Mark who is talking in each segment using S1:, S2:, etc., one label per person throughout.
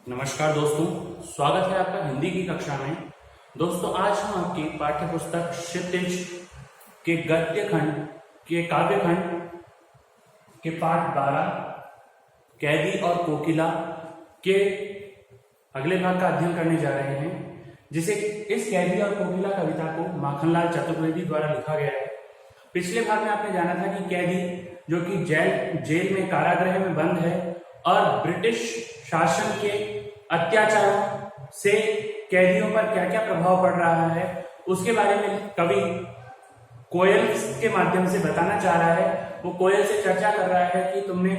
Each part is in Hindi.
S1: नमस्कार दोस्तों, स्वागत है आपका हिंदी की कक्षा में। दोस्तों, आज हम आपकी पाठ्य पुस्तक क्षितिज के गद्य खंड के काव्य खंड के पाठ 12 कैदी और कोकिला के अगले भाग का अध्ययन करने जा रहे हैं, जिसे इस कैदी और कोकिला कविता को माखनलाल चतुर्वेदी द्वारा लिखा गया है। पिछले भाग में आपने जाना था कि कैदी जो कि जेल में कारागृह में बंद है और ब्रिटिश शासन के अत्याचारों से कैदियों पर क्या क्या प्रभाव पड़ रहा है, उसके बारे में कवि कोयल के माध्यम से बताना चाह रहा है। वो कोयल से चर्चा कर रहा है कि तुमने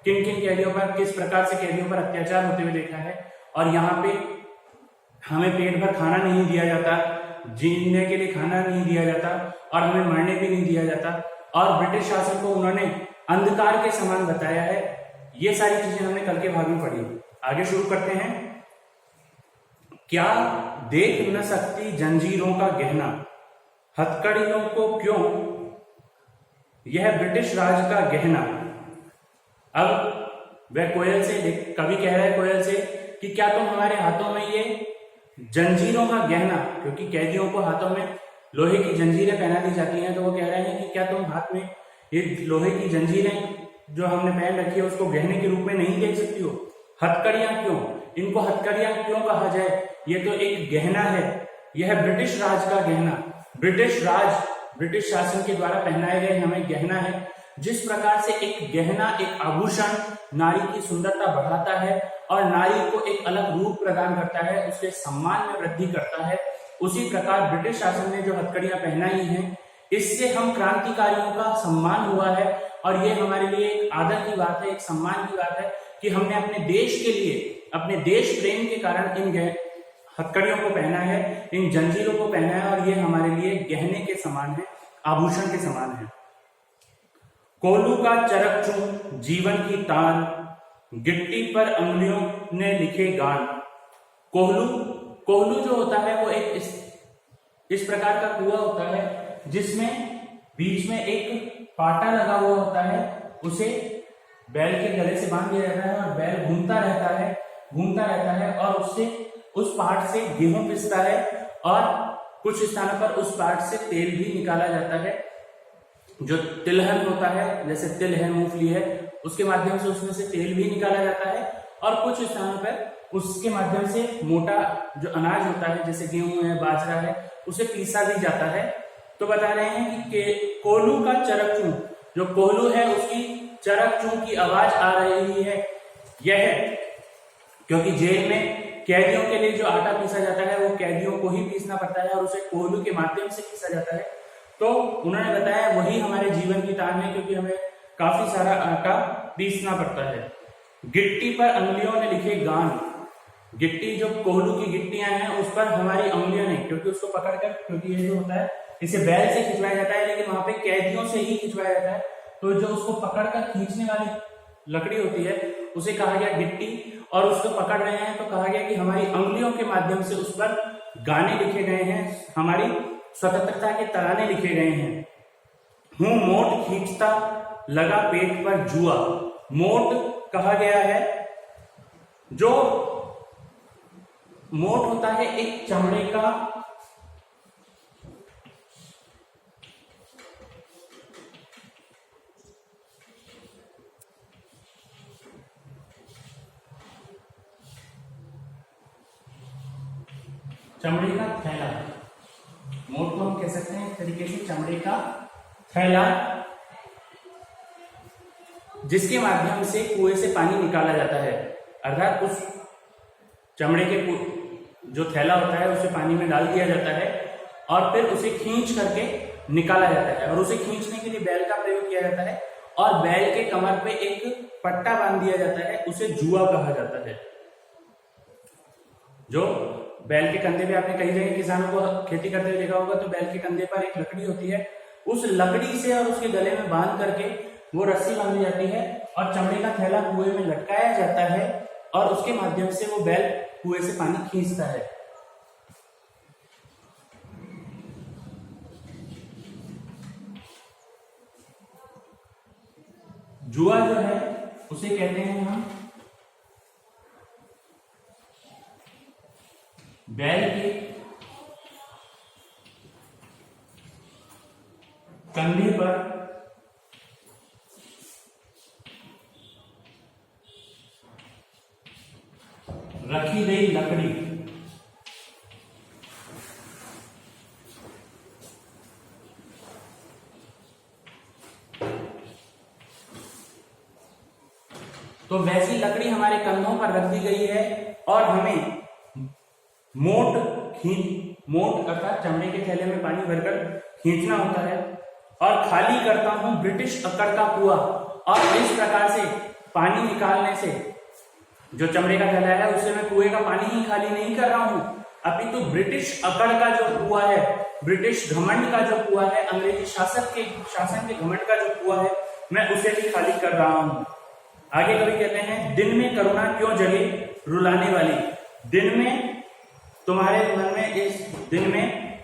S1: किन किन कैदियों पर, किस प्रकार से कैदियों पर अत्याचार होते हुए देखा है, और यहाँ पे हमें पेट भर खाना नहीं दिया जाता, जीने के लिए खाना नहीं दिया जाता और हमें मरने भी नहीं दिया जाता, और ब्रिटिश शासन को उन्होंने अंधकार के समान बताया है। ये सारी चीजें हमने कल के भाग में पढ़ी। आगे शुरू करते हैं। क्या देख न सकती जंजीरों का गहना, हथकड़ियों को क्यों यह ब्रिटिश राज का गहना। अब वह कोयल से, कवि कह रहा है कोयल से कि क्या तुम हमारे हाथों में ये जंजीरों का गहना, क्योंकि कैदियों को हाथों में लोहे की जंजीरें पहना दी जाती हैं, तो वो कह रहे हैं कि क्या तुम हाथ में ये लोहे की जंजीरें जो हमने पहन रखी है उसको गहने के रूप में नहीं देख सकती हो। हथकड़ियां क्यों, इनको हथकड़ियां क्यों कहा जाए, ये तो एक गहना है, यह ब्रिटिश राज का गहना, ब्रिटिश शासन के द्वारा पहनाए गए हमें गहना है। जिस प्रकार से एक गहना, एक आभूषण नारी की सुंदरता बढ़ाता है और नारी को एक अलग रूप प्रदान करता है, उसके सम्मान में वृद्धि करता है, उसी प्रकार ब्रिटिश शासन ने जो हथकड़ियां पहनाई हैं, इससे हम क्रांतिकारियों का सम्मान हुआ है। और ये हमारे लिए एक आदर की बात है, एक सम्मान की बात है कि हमने अपने देश के लिए, अपने देश प्रेम के कारण इन हथकड़ियों को पहना है, इन जंजीरों को पहना है, और ये हमारे लिए गहने के समान है, आभूषण के समान है। कोल्हू का चरक चूम जीवन की तान, गिट्टी पर अंगुलियों ने लिखे गान। कोल्हू जो होता है वो एक इस प्रकार का कुआं होता है जिसमें बीच में एक पाटा लगा हुआ होता है, उसे बैल के गले से बांध दिया जाता है और बैल घूमता रहता है और उससे, उस पाट से गेहूं पिसता है और कुछ स्थानों पर उस पाट से तेल भी निकाला जाता है। जो तिलहन होता है, जैसे तिल है, मूंगफली है, उसके माध्यम से उसमें से तेल भी निकाला जाता है, और कुछ स्थानों पर उसके माध्यम से मोटा जो अनाज होता है, जैसे गेहूं है, बाजरा है, उसे पीसा भी जाता है। तो बता रहे हैं कि कोल्हू का चरक चूं, जो कोल्हू है उसकी चरक चूं की आवाज आ रही है, यह क्योंकि जेल में कैदियों के लिए जो आटा पीसा जाता है वो कैदियों को ही पीसना पड़ता है और उसे कोल्हू के माध्यम से पीसा जाता है। तो उन्होंने बताया वही हमारे जीवन की तान है, क्योंकि हमें काफी सारा आटा पीसना पड़ता है। गिट्टी पर अंगुलियों ने लिखे गान, गिट्टी जो कोल्हू की गिट्टियां हैं उस पर हमारी अंगुलियां नहीं, क्योंकि उसको पकड़कर, क्योंकि ये जो होता है इसे बैल से खिंचवाया जाता है, लेकिन वहां पे कैदियों से ही खिंचवाया जाता है, तो जो उसको पकड़कर खींचने वाली लकड़ी होती है उसे कहा गया गिट्टी, और उसको पकड़ रहे हैं तो कहा गया कि हमारी अंगुलियों के माध्यम से उस पर गाने लिखे गए हैं, हमारी स्वतंत्रता के तराने लिखे गए हैं। हूं मोट खींचता लगा पेट पर जुआ, मोट कहा गया है, जो मोट होता है एक चमड़े का थैला, मोट को हम कह सकते हैं एक तरीके से चमड़े का थैला, जिसके माध्यम से कुएं से पानी निकाला जाता है। अर्थात उस चमड़े के जो थैला होता है उसे पानी में डाल दिया जाता है और फिर उसे खींच करके निकाला जाता है, और उसे खींचने के लिए बैल का प्रयोग किया जाता है, और बैल के कमर पे एक पट्टा बांध दिया जाता है, उसे जुआ कहा जाता है। जो बैल के कंधे पे, आपने कई जगह किसानों को खेती करते हुए देखा होगा, तो बैल के कंधे पर एक लकड़ी होती है, उस लकड़ी से और उसके गले में बांध करके वो रस्सी बांधी जाती है और चमड़े का थैला कुएं में लटकाया जाता है, और उसके माध्यम से वो बैल कुएं से पानी खींचता है। जुआ जो है उसे कहते हैं हम बैल के कंधे पर रखी गई लकड़ी तो वैसी लकड़ी हमारे कंधों पर रख दी गई है और हमें मोट अर्थात चमड़े के थैले में पानी भरकर खींचना होता है और खाली करता हूं ब्रिटिश अकड़ का कुआं। और इस प्रकार से पानी निकालने से जो चमड़े का थैला है उससे मैं कुएं का पानी ही खाली नहीं कर रहा हूं, अपितु ब्रिटिश अकड़ का जो कुआं है, ब्रिटिश घमंड का जो कुआं है, अंग्रेजी शासन के घमंड का जो कुआं है, मैं उसे भी खाली कर रहा हूं। आगे कवि कहते हैं, दिन में करुणा क्यों जगे रुलाने वाली। दिन में तुम्हारे मन में इस दिन में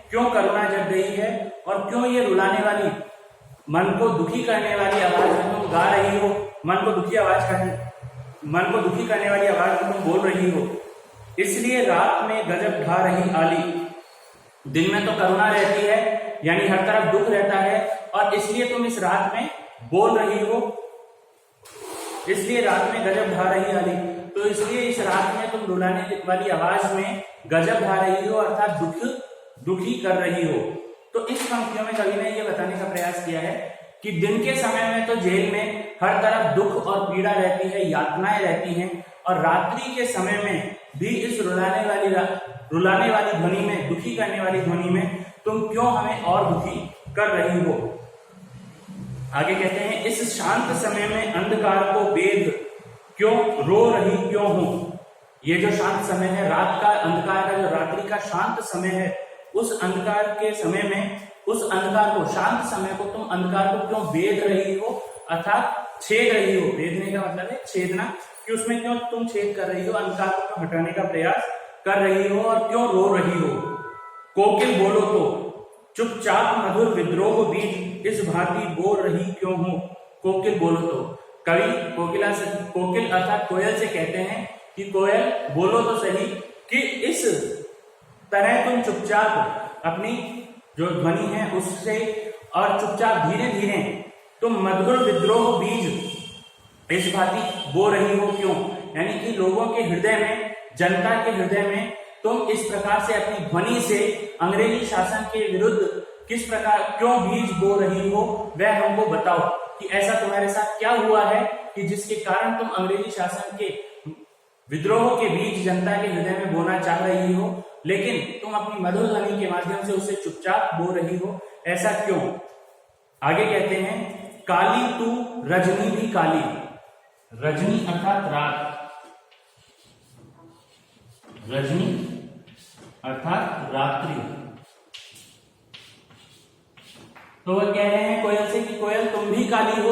S1: क्यों करुणा जग गई है और क्यों ये रुलाने वाली, मन को दुखी करने वाली आवाज में तुम गा रही हो, मन को दुखी करने वाली आवाज में तुम बोल रही हो। इसलिए रात में गजब ढा रही आली। दिन में तो करुणा रहती है, यानी हर तरफ दुख रहता है, और इसलिए तुम इस रात में बोल रही हो, इसलिए रात में गजब ढा रही आली। तो इसलिए इस रात में तुम रुलाने वाली आवाज में गजब ढा रही हो, अर्थात दुखी कर रही हो। तो इस पंक्तियों में कवि ने यह बताने का प्रयास किया है कि दिन के समय में तो जेल में हर तरफ दुख और पीड़ा रहती है, यातनाएं रहती हैं, और रात्रि के समय में भी इस रुलाने वाली ध्वनि में, दुखी करने वाली ध्वनि में तुम क्यों हमें और दुखी कर रही हो। आगे कहते हैं, इस शांत समय में अंधकार को बेद क्यों रो रही क्यों हो। ये जो शांत समय है, रात का अंधकार का, जो रात्रि का शांत समय है, उस अंधकार के समय में, उस अंधकार को, शांत समय को तुम अंधकार को क्यों बेद रही हो, अर्थात छेद रही हो। बेदने का मतलब है छेदना, कि उसमें क्यों तुम छेद कर रही हो, अंधकार को हटाने का प्रयास कर रही हो और क्यों रो रही हो। कोकिल बोलो तो चुपचाप मधुर विद्रोह बीज इस भांति बोल रही क्यों हो। कोकिल बोलो तो, कवि कोकिल अर्थात कोयल से कहते हैं कि कोयल बोलो तो सही, कि इस तरह तुम चुपचाप अपनी जो ध्वनि है उससे, और चुपचाप धीरे धीरे तुम मधुर विद्रोह बीज इस भांति बो रही हो क्यों। यानी कि लोगों के हृदय में, जनता के हृदय में तुम इस प्रकार से अपनी ध्वनि से अंग्रेजी शासन के विरुद्ध किस प्रकार क्यों बीज बो रही हो, वह हमको बताओ कि ऐसा तुम्हारे साथ क्या हुआ है कि जिसके कारण तुम अंग्रेजी शासन के विद्रोह के बीज जनता के हृदय में बोना चाह रही हो, लेकिन तुम अपनी मधुर ध्वनि के माध्यम से उसे चुपचाप बो रही हो, ऐसा क्यों। आगे कहते हैं, काली तू रजनी भी काली। रजनी अर्थात रात, रजनी अर्थात रात्रि। तो वह कह रहे हैं कोयल से कि कोयल तुम भी काली हो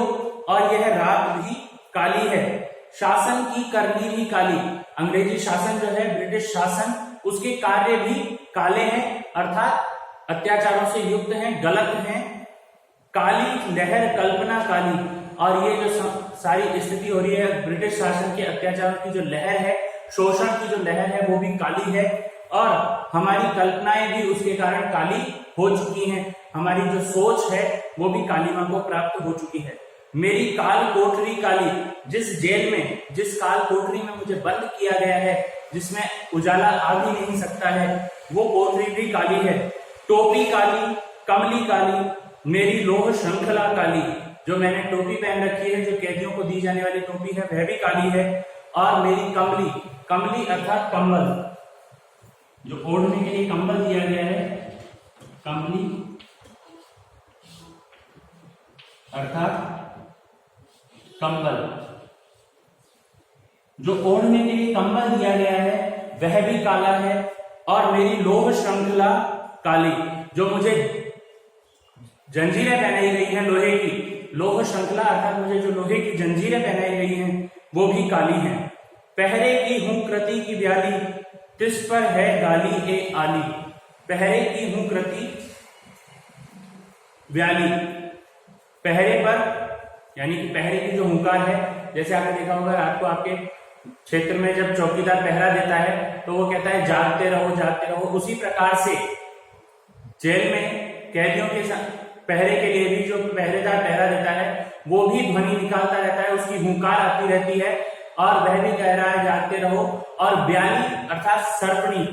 S1: और यह रात भी काली है, शासन की करनी भी काली। अंग्रेजी शासन जो है, ब्रिटिश शासन, उसके कार्य भी काले हैं, अर्थात अत्याचारों से युक्त हैं, गलत हैं। काली लहर कल्पना काली, और ये जो सारी स्थिति हो रही है, ब्रिटिश शासन के अत्याचारों की जो लहर है, शोषण की जो लहर है, वो भी काली है, और हमारी कल्पनाएं भी उसके कारण काली हो चुकी हैं। हमारी जो सोच है वो भी कालीमा को प्राप्त हो चुकी है। मेरी काल कोठरी काली, जिस जेल में, जिस काल कोठरी में मुझे बंद किया गया है, जिसमें उजाला आ भी नहीं सकता है, वो कोठरी भी काली है। टोपी काली, कमली काली, मेरी लोह श्रृंखला काली, जो मैंने टोपी पहन रखी है, जो कैदियों को दी जाने वाली टोपी है, वह भी काली है। और मेरी कमली, कमली अर्थात कंबल, जो ओढ़ने के लिए कंबल दिया गया है, कमली अर्थात कंबल, जो ओढ़ने के लिए कंबल दिया गया है वह भी काला है। और मेरी लोह श्रृंखला काली, जो मुझे जंजीरें पहनाई गई हैं लोहे की, लोह श्रृंखला अर्थात मुझे जो लोहे की जंजीरें पहनाई गई हैं वो भी काली हैं। पहरे की हूं कृति की ब्याली, तिस पर है गाली ए आली। पहरे की हूं कृति ब्याली, पहरे पर, यानी कि पहरे की जो हुंकार है, जैसे आपने देखा होगा रात को आपके क्षेत्र में जब चौकीदार पहरा देता है तो वो कहता है जागते रहो जागते रहो। उसी प्रकार से जेल में कैदियों के पहरे के लिए भी जो पहरेदार पहरा देता है वो भी ध्वनि निकालता रहता है, उसकी हुंकार आती रहती है और वह भी कह रहा है जागते रहो। और ब्याली अर्थात सर्पणी,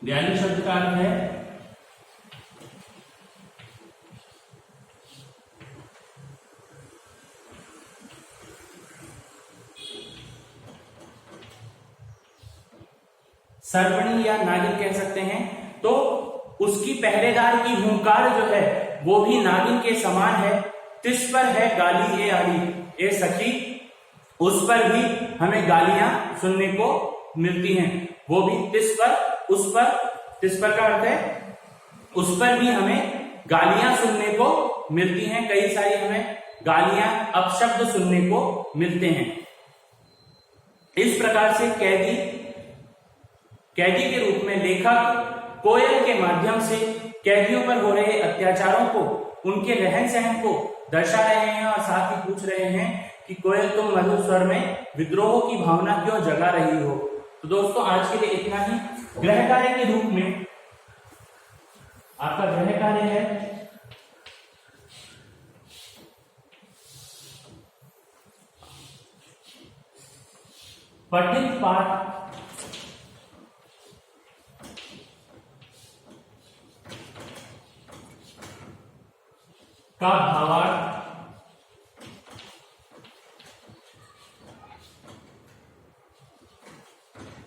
S1: ब्याली शब्द का अर्थ है सर्पणी या नागिन कह सकते हैं। तो उसकी पहरेदार की हुंकार जो है वो भी नागिन के समान है। तिस पर है गाली ए आली ए सखी, उस पर भी हमें गालियां सुनने को मिलती हैं। वो भी तिस पर, उस पर, तिस पर का अर्थ है उस पर भी हमें गालियां सुनने को मिलती हैं। कई सारी हमें गालियां, अपशब्द सुनने को मिलते हैं। इस प्रकार से कैदी के रूप में लेखक कोयल के माध्यम से कैदियों पर हो रहे अत्याचारों को, उनके रहन सहन को दर्शा रहे हैं और साथ ही पूछ रहे हैं कि कोयल तुम मधुर स्वर में विद्रोह की भावना क्यों जगा रही हो। तो दोस्तों आज के लिए इतना ही। गृह कार्य के रूप में आपका गृह कार्य है पठित पाठ का भावार्थ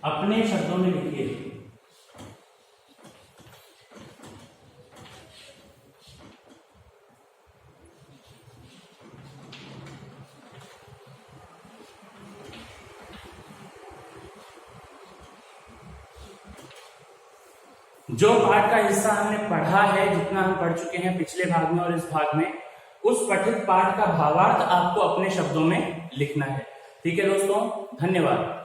S1: अपने शब्दों में लिखिए। जो पाठ का हिस्सा हमने पढ़ा है, जितना हम पढ़ चुके हैं पिछले भाग में और इस भाग में, उस पठित पाठ का भावार्थ आपको अपने शब्दों में लिखना है। ठीक है दोस्तों, धन्यवाद।